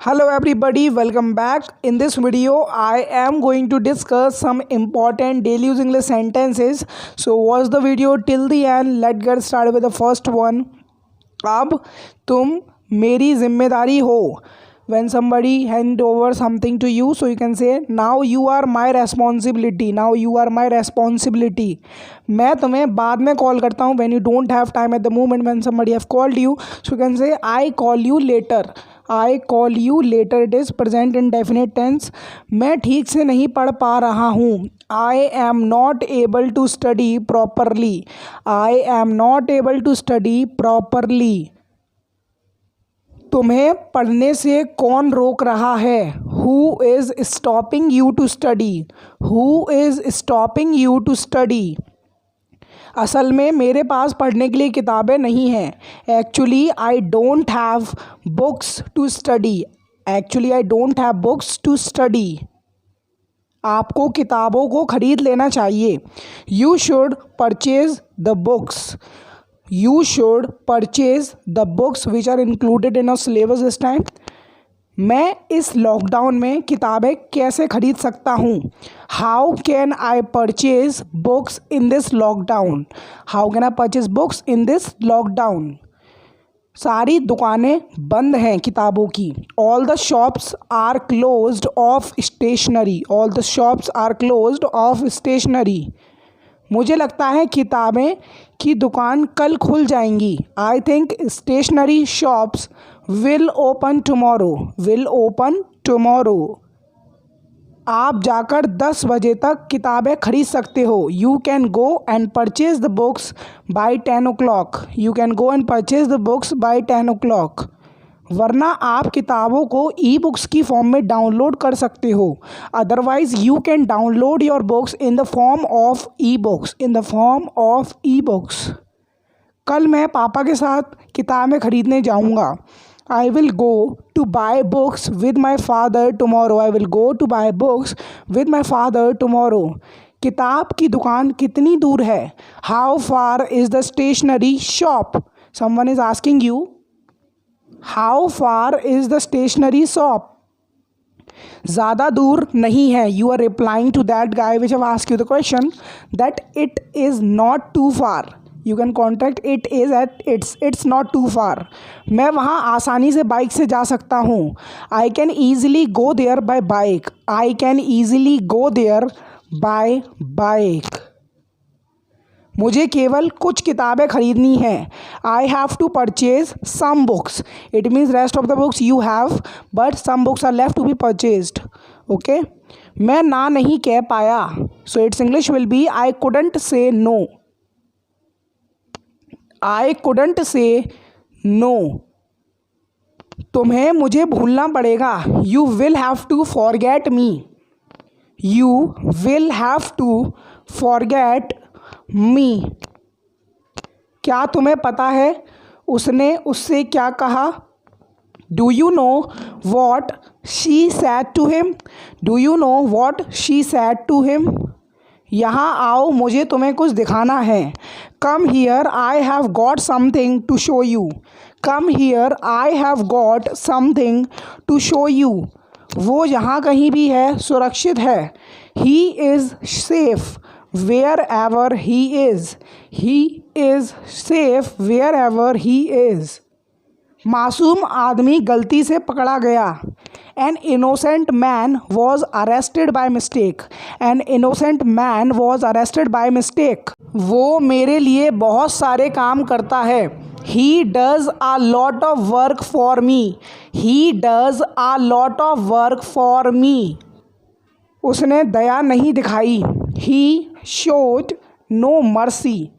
Hello everybody, welcome back. In this video, I am going to discuss some important daily use English sentences. So watch the video till the end. Let's get started with the first one. अब तुम मेरी जिम्मेदारी हो. When somebody hand over something to you, so you can say now you are my responsibility. Now you are my responsibility. मैं तुम्हें बाद में call करता हूँ. When you don't have time at the moment when somebody have called you, so you can say I call you later. I call you later. It is present indefinite tense. मैं ठीक से नहीं पढ़ पा रहा हूँ. I am not able to study properly. I am not able to study properly. तुम्हें पढ़ने से कौन रोक रहा है? Who is stopping you to study? Who is stopping you to study? असल में मेरे पास पढ़ने के लिए किताबें नहीं हैं. Actually, I don't have books to study. Actually, I don't have books to study. आपको किताबों को खरीद लेना चाहिए. You should purchase the books. You should purchase the books which are included in our syllabus this time. मैं इस lockdown में किताबें कैसे खरीद सकता हूँ? How can I purchase books in this lockdown? How can I purchase books in this lockdown? सारी दुकानें बंद हैं किताबों की. All the shops are closed of stationery. All the shops are closed of stationery. मुझे लगता है किताबें की दुकान कल खुल जाएंगी. I think stationery shops will open tomorrow. Will open tomorrow. आप जाकर 10 बजे तक किताबें खरीद सकते हो. You can go and purchase the books by 10 o'clock. You can go and purchase the books by 10 o'clock. वरना आप किताबों को ई बुक्स की फॉर्म में डाउनलोड कर सकते हो. Otherwise you can download your books in the form of E books. In the form of E books. कल मैं पापा के साथ किताबें खरीदने जाऊंगा. I will go to buy books with my father tomorrow. I will go to buy books with my father tomorrow. किताब की दुकान कितनी दूर है? How far is the stationery shop? Someone is asking you. How far is the stationery shop? ज़्यादा दूर नहीं है. You are replying to that guy which have asked you the question that it is not too far. You can contact it is at it's not too far. मैं वहाँ आसानी से bike से जा सकता हूँ. I can easily go there by bike. I can easily go there by bike. मुझे केवल कुछ किताबें खरीदनी हैं. I have to purchase some books. It means rest of the books you have but some books are left to be purchased. Okay. मैं ना नहीं कह पाया. So it's English will be I couldn't say no. I couldn't say no. तुम्हें मुझे भूलना पड़ेगा. You will have to forget me. You will have to forget me. क्या तुम्हें पता है उसने उससे क्या कहा? Do you know what she said to him? Do you know what she said to him? यहाँ आओ, मुझे तुम्हें कुछ दिखाना है. Come here, I have got something to show you. Come here, I have got something to show you. वो यहाँ कहीं भी है, सुरक्षित है. He is safe wherever he is. He is safe wherever he is. मासूम आदमी गलती से पकड़ा गया. An innocent man was arrested by mistake. An innocent man was arrested by mistake. वो मेरे लिए बहुत सारे काम करता है. He does a lot of work for me. He does a lot of work for me. उसने दया नहीं दिखाई. He showed no mercy.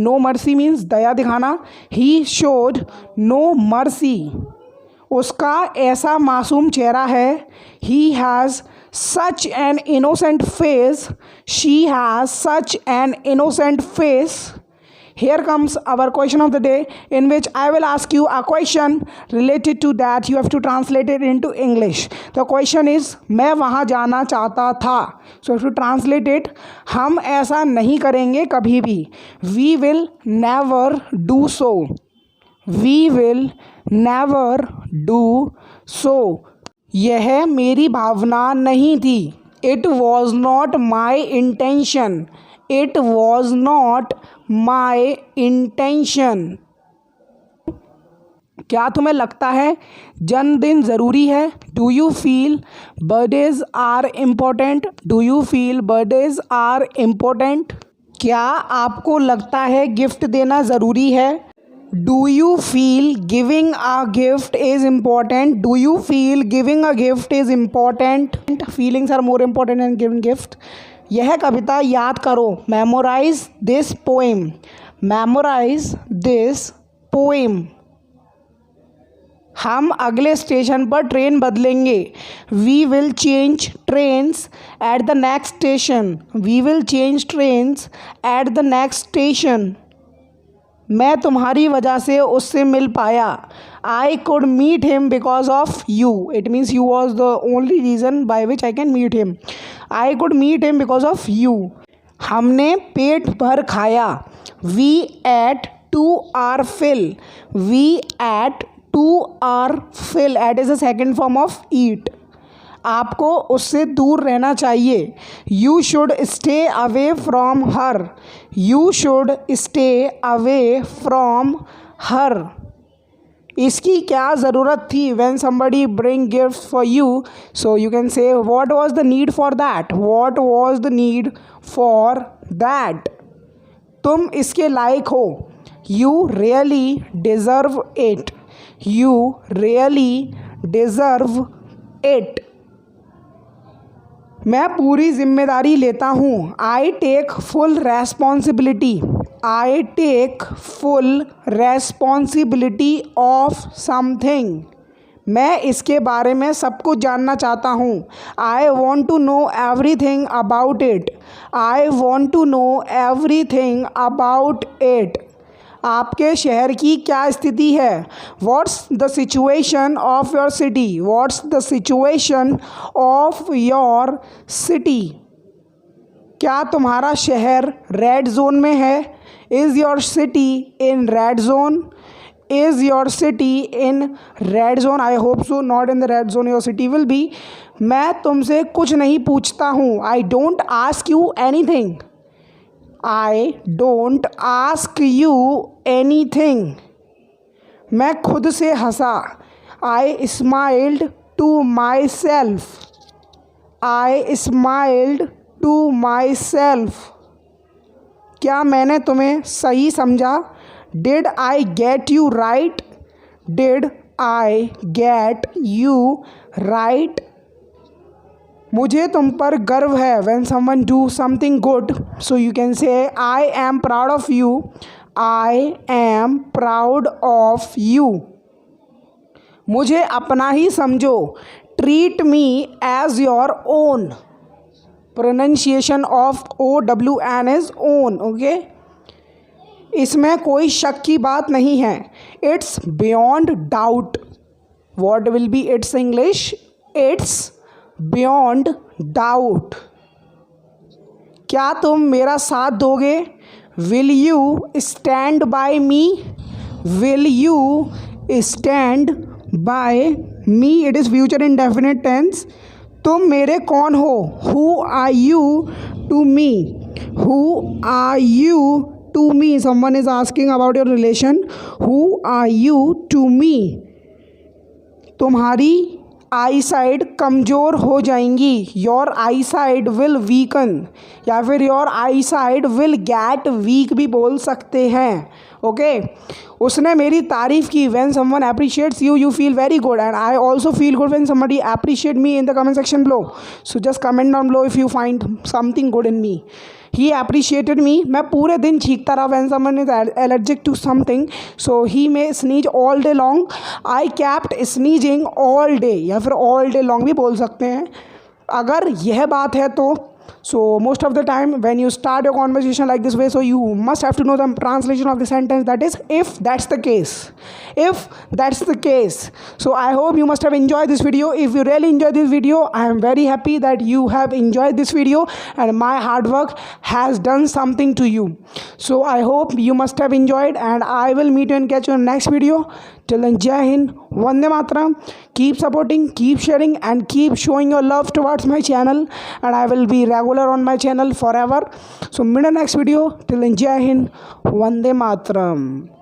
No mercy means दया दिखाना. He showed no mercy. उसका ऐसा मासूम चेहरा है. He has such an innocent face. She has such an innocent face. Here comes our question of the day in which I will ask you a question related to that. You have to translate it into English. The question is मैं वहाँ जाना चाहता था. So if you translate it, हम ऐसा नहीं करेंगे कभी भी. We will never do so. We will never do so. यह मेरी भावना नहीं थी। It was not my intention. It was not my intention. क्या तुम्हें लगता है जन्मदिन ज़रूरी है? Do you feel birthdays are important? Do you feel birthdays are important? क्या आपको लगता है गिफ्ट देना ज़रूरी है? Do you feel giving a gift is important? Do you feel giving a gift is important? Feelings are more important and giving gift. यह कविता याद करो। Memorise this poem. Memorise this poem. हम अगले स्टेशन पर ट्रेन बदलेंगे। We will change trains at the next station. We will change trains at the next station. मैं तुम्हारी वजह से उससे मिल पाया। I could meet him because of you. It means you was the only reason by which I can meet him. I could meet him because of you. हमने पेट भर खाया। We ate to our fill. We ate to our fill. Ate is the second form of eat. आपको उससे दूर रहना चाहिए। You should stay away from her. You should stay away from her. इसकी क्या ज़रूरत थी? When somebody bring gifts for you, so you can say what was the need for that? What was the need for that? तुम इसके लायक हो। You really deserve it. You really deserve it. मैं पूरी जिम्मेदारी लेता हूँ। I take full responsibility. I take full responsibility of something. मैं इसके बारे में सब कुछ जानना चाहता हूँ। I want to know everything about it. I want to know everything about it. आपके शहर की क्या स्थिति है? What's the situation of your city? What's the situation of your city? क्या तुम्हारा शहर रेड जोन में है? Is your city in red zone? Is your city in red zone? I hope so not in the red zone your city will be. मैं तुमसे कुछ नहीं पूछता हूँ। I don't ask you anything. I don't ask you anything. मैं खुद से हंसा। I smiled to myself. I smiled to myself. क्या मैंने तुम्हें सही समझा? Did I get you right? Did I get you right? मुझे तुम पर गर्व है। When someone do something good, so you can say I am proud of you. I am proud of you. मुझे अपना ही समझो। Treat me as your own. Pronunciation of OWN is own. Okay? इसमें कोई शक की बात नहीं है। It's beyond doubt. What will be its English? It's beyond doubt. क्या तुम मेरा साथ दोगे? Will you stand by me? Will you stand by me? It is future indefinite tense. तुम मेरे कौन हो? Who are you to me? Who are you to me? Someone is asking about your relation. Who are you to me? तुम्हारी eyesight कमज़ोर हो जाएंगी। Your eyesight will weaken. या फिर your eyesight will get week भी बोल सकते हैं। ओके उसने मेरी तारीफ़ की। When someone appreciates you, you feel very good and I also feel good when somebody appreciate me in the comment section below. So just comment down below if you find something good in me. He appreciated me. मैं पूरे दिन छींकता रहा। When someone is allergic to something so he may sneeze all day long. I kept sneezing all day. या फिर all day long भी बोल सकते हैं। अगर यह बात है तो So most of the time when you start your conversation like this way, so you must have to know the translation of the sentence, that is if that's the case. If that's the case. So I hope you must have enjoyed this video. If you really enjoyed this video, I am very happy that you have enjoyed this video and my hard work has done something to you. So I hope you must have enjoyed, and I will meet you and catch you in the next video. Till then, Jai Hind, Vande Mataram. Keep supporting, keep sharing, and keep showing your love towards my channel, and I will be regular on my channel forever. So meet in the next video. Till then, Jai Hind, Vande Mataram.